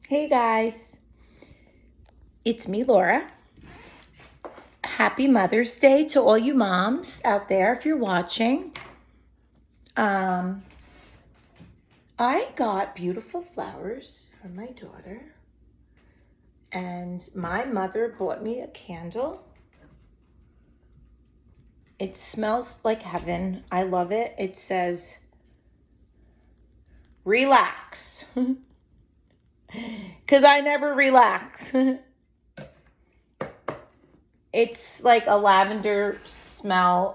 Hey guys, it's me, Laura. Happy Mother's Day to all you moms out there if you're watching. Um, I got beautiful flowers for my daughter, and my mother bought me a candle. It smells like heaven. I love it. It says, relax, because I never relax. It's like a lavender smell.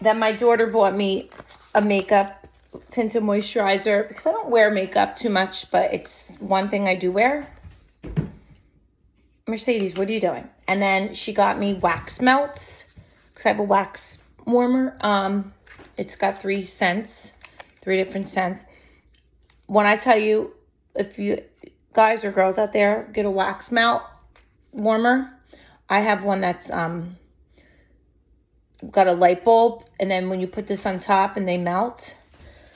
Then my daughter bought me a makeup tinted moisturizer because I don't wear makeup too much, but it's one thing I do wear. Mercedes, what are you doing? And then she got me wax melts because I have a wax warmer. It's got 3 scents, 3 different scents. When I tell you, if you guys or girls out there get a wax melt warmer, I have one that's got a light bulb, and then when you put this on top and they melt.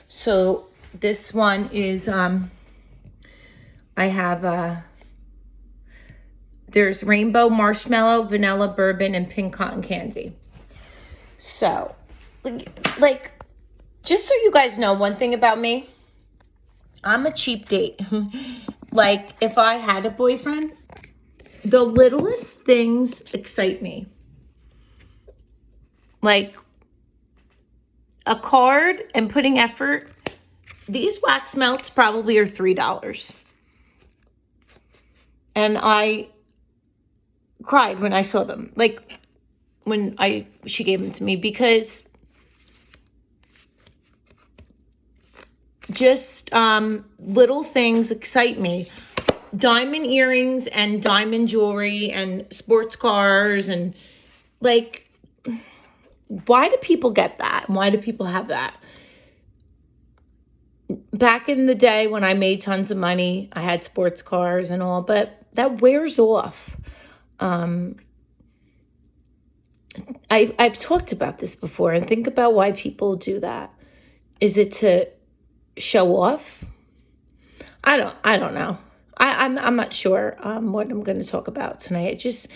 So this one is I have there's rainbow marshmallow, vanilla bourbon, and pink cotton candy. So like just so you guys know one thing about me, I'm a cheap date. Like if I had a boyfriend, the littlest things excite me. Like a card and putting effort. These wax melts probably are $3. And I cried when I saw them. Like when she gave them to me, because just little things excite me. Diamond earrings and diamond jewelry and sports cars, and like, why do people get that? Why do people have that? Back in the day when I made tons of money, I had sports cars and all, but that wears off. I've talked about this before, and think about why people do that. Is it to show off? I don't know. I'm not sure what I'm going to talk about tonight. It just,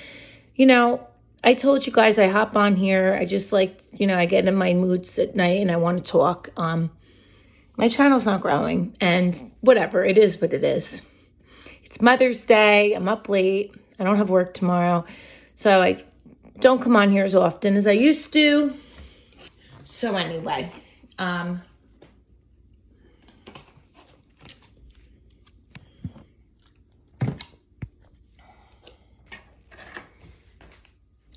I told you guys I hop on here. I just like, I get in my moods at night and I want to talk. My channel's not growing, and whatever, it is what it is. It's Mother's Day. I'm up late. I don't have work tomorrow. So I don't come on here as often as I used to. So anyway,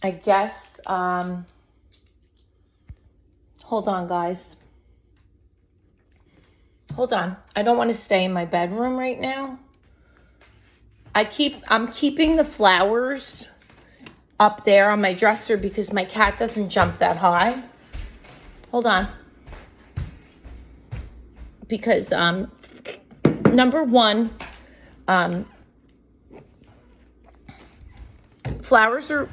I guess, hold on, guys. Hold on. I don't want to stay in my bedroom right now. I'm keeping the flowers up there on my dresser because my cat doesn't jump that high. Hold on. Because, number one, flowers are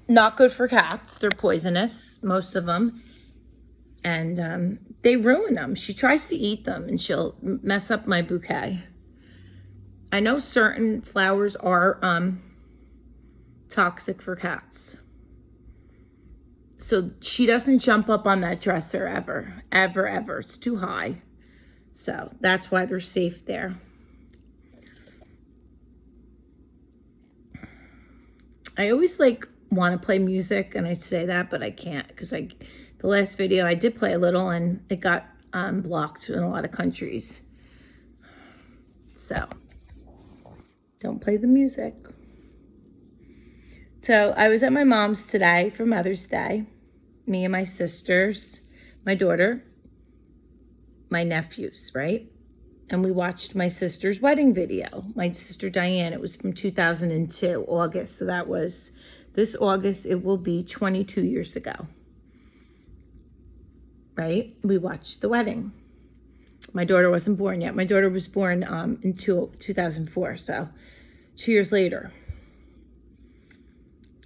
not good for cats. They're poisonous, most of them. And they ruin them. She tries to eat them and she'll mess up my bouquet. I know certain flowers are toxic for cats. So she doesn't jump up on that dresser ever, ever, ever. It's too high. So that's why they're safe there. I always want to play music, and I say that, but I can't because the last video I did play a little and it got blocked in a lot of countries. So don't play the music. So I was at my mom's today for Mother's Day. Me and my sisters, my daughter, my nephews, right? And we watched my sister's wedding video. My sister Diane, it was from 2002, August. So that was this August, it will be 22 years ago. Right? We watched the wedding. My daughter wasn't born yet. My daughter was born in 2004, so 2 years later.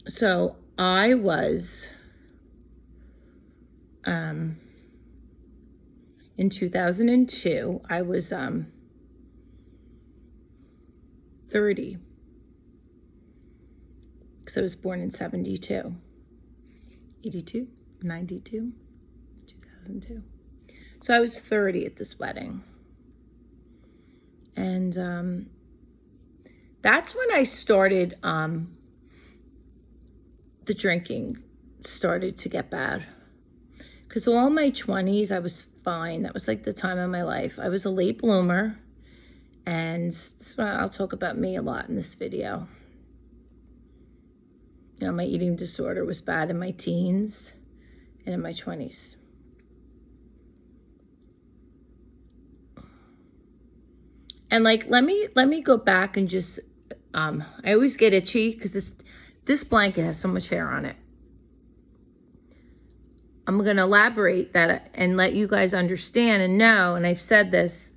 So I was, in 2002, I was 30. Because I was born in 72. 82, 92, 2002. So I was 30 at this wedding. And that's when I started, the drinking started to get bad. Because all my 20s, I was fine. That was like the time of my life. I was a late bloomer. And I'll talk about me a lot in this video. You know, my eating disorder was bad in my teens and in my 20s. And like, let me go back and just, I always get itchy because this blanket has so much hair on it. I'm going to elaborate that and let you guys understand and know, and I've said this,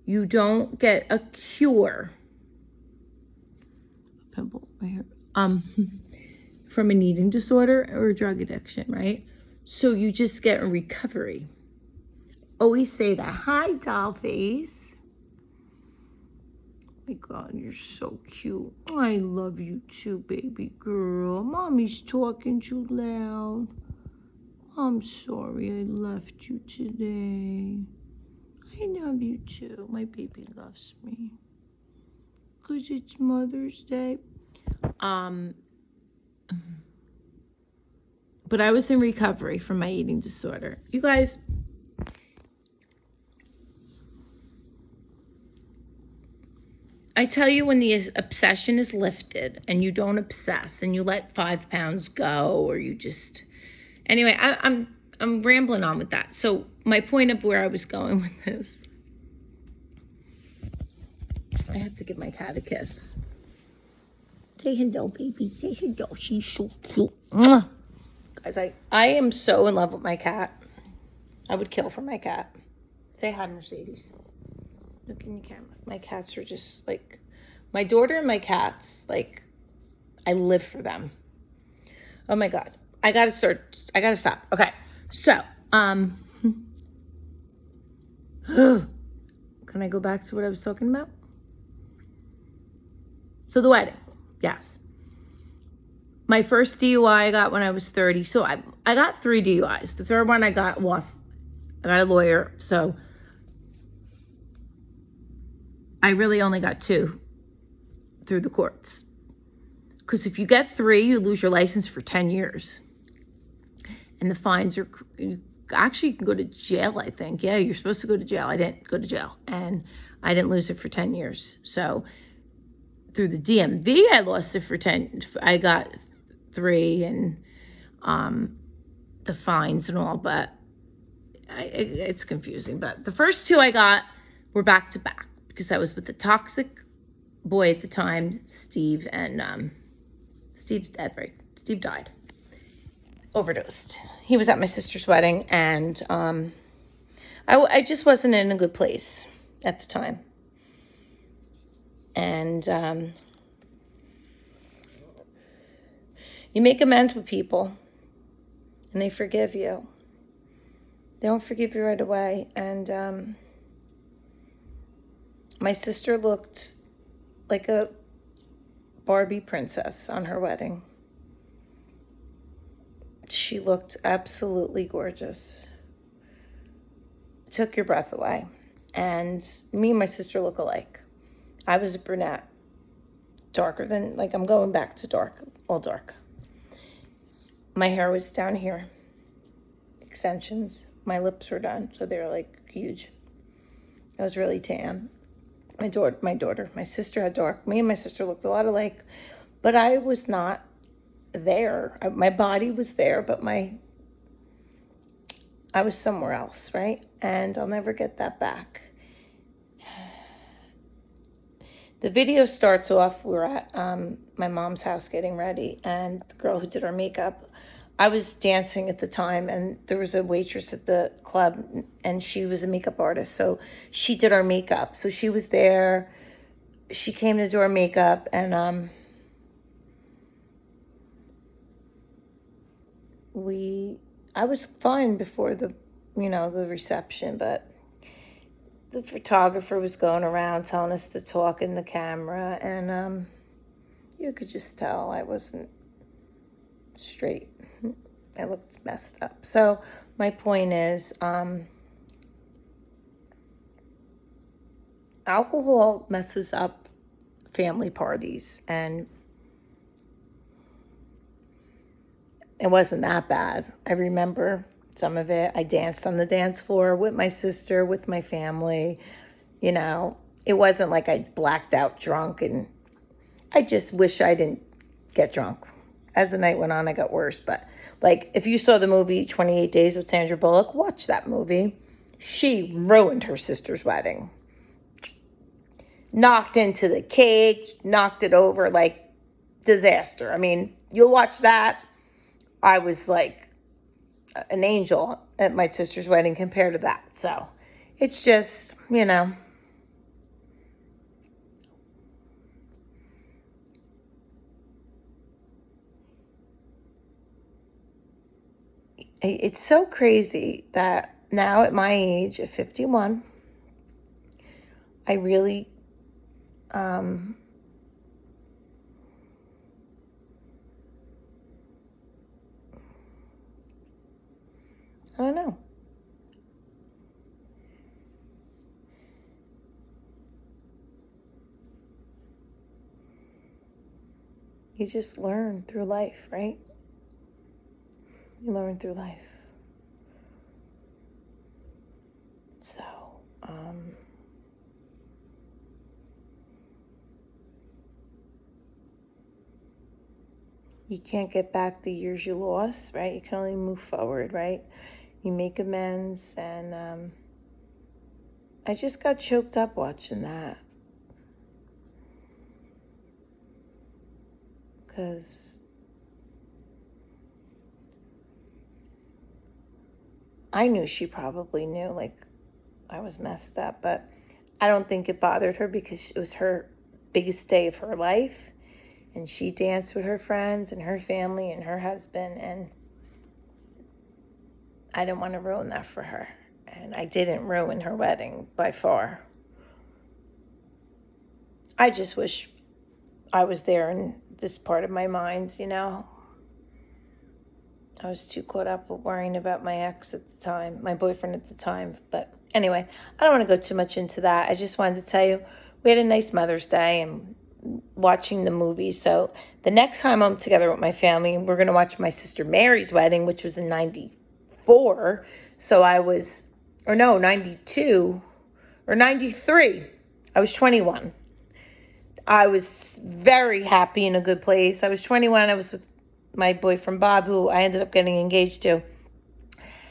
you don't get a cure. Pimple right here. From an eating disorder or a drug addiction, right? So you just get a recovery. Always say that. Hi, doll face. Oh my God, you're so cute. I love you too, baby girl. Mommy's talking too loud. I'm sorry I left you today. I love you too. My baby loves me. 'Cause it's Mother's Day. But I was in recovery from my eating disorder. You guys, I tell you, when the obsession is lifted and you don't obsess and you let 5 pounds go, or you just, anyway, I'm rambling on with that. So my point of where I was going with this, I have to give my cat a kiss. Say hello, baby. Say hello. She's so cute. Mwah. Guys, I am so in love with my cat. I would kill for my cat. Say hi, Mercedes. Look in the camera. My cats are just like, my daughter and my cats, like, I live for them. Oh my God. I gotta stop. Okay. So, can I go back to what I was talking about? So the wedding. Yes. My first DUI I got when I was 30. So I got 3 DUIs. The third one I got a lawyer. So I really only got 2 through the courts. Because if you get 3, you lose your license for 10 years. And the fines are, you actually can go to jail, I think. Yeah, you're supposed to go to jail. I didn't go to jail. And I didn't lose it for 10 years. So through the DMV, I lost it for 10. I got 3 and the fines and all, but it's confusing. But the first 2 I got were back to back because I was with the toxic boy at the time, Steve, and Steve's dead, right? Steve died, overdosed. He was at my sister's wedding, and I just wasn't in a good place at the time. And you make amends with people, and they forgive you. They don't forgive you right away. And my sister looked like a Barbie princess on her wedding. She looked absolutely gorgeous. Took your breath away. And me and my sister look alike. I was a brunette, darker than, like, I'm going back to dark, all dark. My hair was down here, extensions. My lips were done, so they were like huge. I was really tan. My sister had dark. Me and my sister looked a lot alike, but I was not there. My body was there, but I was somewhere else, right? And I'll never get that back. The video starts off, we're at my mom's house getting ready, and the girl who did our makeup, I was dancing at the time, and there was a waitress at the club, and she was a makeup artist, so she did our makeup. So she was there, she came to do our makeup, and I was fine before the reception, but the photographer was going around telling us to talk in the camera, and you could just tell I wasn't straight. I looked messed up. So my point is, alcohol messes up family parties, and it wasn't that bad. I remember some of it. I danced on the dance floor with my sister, with my family. You know, it wasn't like I blacked out drunk, and I just wish I didn't get drunk. As the night went on, I got worse. But like, if you saw the movie 28 Days with Sandra Bullock, watch that movie. She ruined her sister's wedding. Knocked into the cake, knocked it over, like disaster. I mean, you'll watch that. I was like an angel at my sister's wedding compared to that. So it's just, you know. It's so crazy that now at my age of 51, I really, I don't know. You just learn through life, right? You learn through life. So, you can't get back the years you lost, right? You can only move forward, right? You make amends, and I just got choked up watching that. Because I knew she probably knew, like, I was messed up, but I don't think it bothered her because it was her biggest day of her life, and she danced with her friends and her family and her husband, and I didn't want to ruin that for her. And I didn't ruin her wedding by far. I just wish I was there in this part of my mind, you know. I was too caught up with worrying about my ex at the time, my boyfriend at the time. But anyway, I don't want to go too much into that. I just wanted to tell you we had a nice Mother's Day and watching the movie. So the next time I'm together with my family, we're going to watch my sister Mary's wedding, which was in 94. So I was, or no, 92 or 93. I was 21. I was very happy in a good place. I was 21. I was with my boyfriend Bob, who I ended up getting engaged to.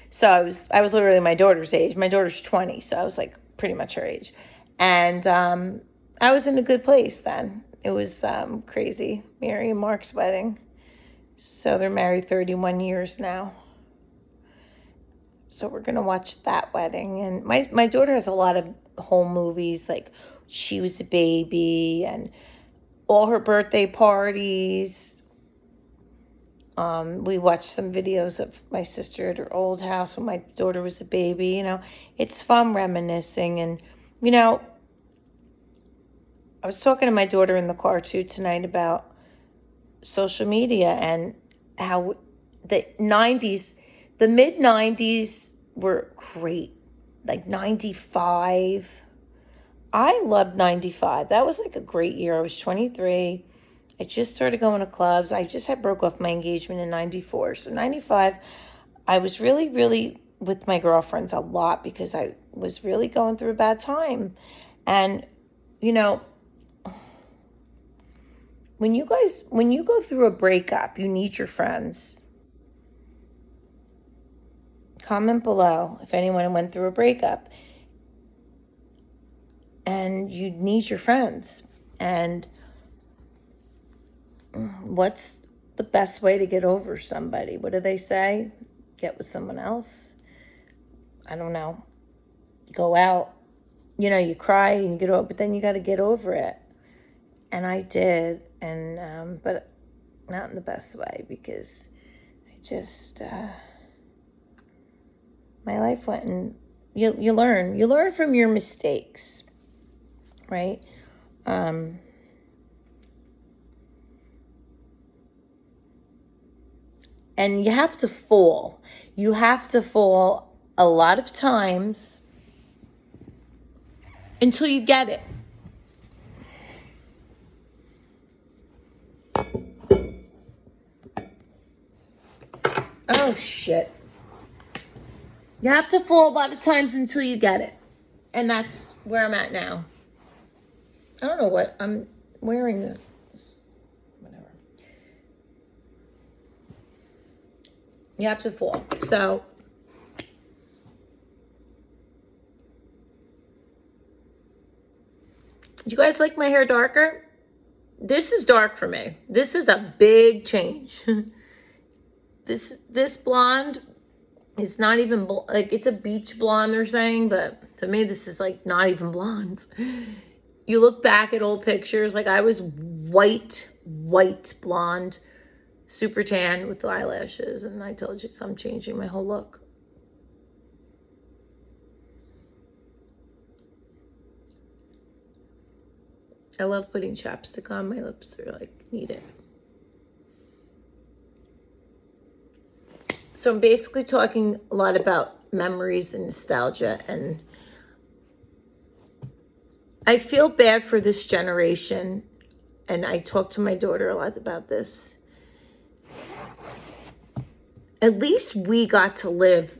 So I was literally my daughter's age. My daughter's 20, so I was like pretty much her age. And I was in a good place then. It was crazy. Mary and Mark's wedding. So they're married 31 years now. So we're going to watch that wedding. And my daughter has a lot of home movies, like She Was a Baby and all her birthday parties. We watched some videos of my sister at her old house when my daughter was a baby. You know, it's fun reminiscing. And, you know, I was talking to my daughter in the car too tonight about social media and how the 90s, the mid 90s were great. Like 95. I loved 95. That was like a great year. I was 23. I just started going to clubs. I just had broke off my engagement in 94. So 95, I was really, really with my girlfriends a lot because I was really going through a bad time. And, you know, when you go through a breakup, you need your friends. Comment below if anyone went through a breakup. And you need your friends. And what's the best way to get over somebody? What do they say? Get with someone else? I don't know. Go out. You know, you cry and you get over, but then you got to get over it. And I did, and but not in the best way because I just my life went in You learn from your mistakes, right? And you have to fall. You have to fall a lot of times until you get it. Oh, shit. You have to fall a lot of times until you get it. And that's where I'm at now. I don't know what I'm wearing. Whatever. You have to fall. So, do you guys like my hair darker? This is dark for me. This is a big change. This blonde is not even like, it's a beach blonde they're saying, but to me this is like not even blonde. You look back at old pictures, like I was white blonde, super tan with eyelashes, and I told you, so I'm changing my whole look. I love putting chapstick on. My lips are like, need it. So I'm basically talking a lot about memories and nostalgia, and I feel bad for this generation, and I talk to my daughter a lot about this. At least we got to live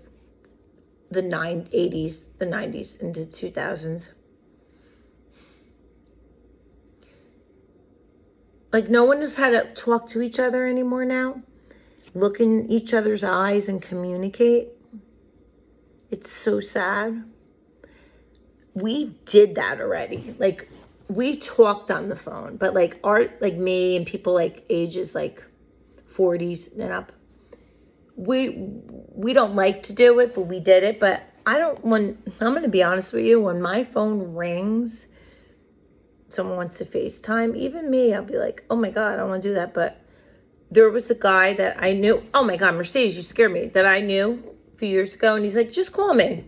the 80s, the 90s, into 2000s. Like, no one knows how to talk to each other anymore now. Look in each other's eyes and communicate. It's so sad. We did that already. Like, we talked on the phone, but like like me and people like ages like 40s and up, we don't like to do it, but we did it. But I'm going to be honest with you, when my phone rings, someone wants to FaceTime, even me, I'll be like, oh my God, I don't want to do that. But there was a guy that I knew, oh my God, Mercedes, you scared me, that I knew a few years ago, and he's like, just call me.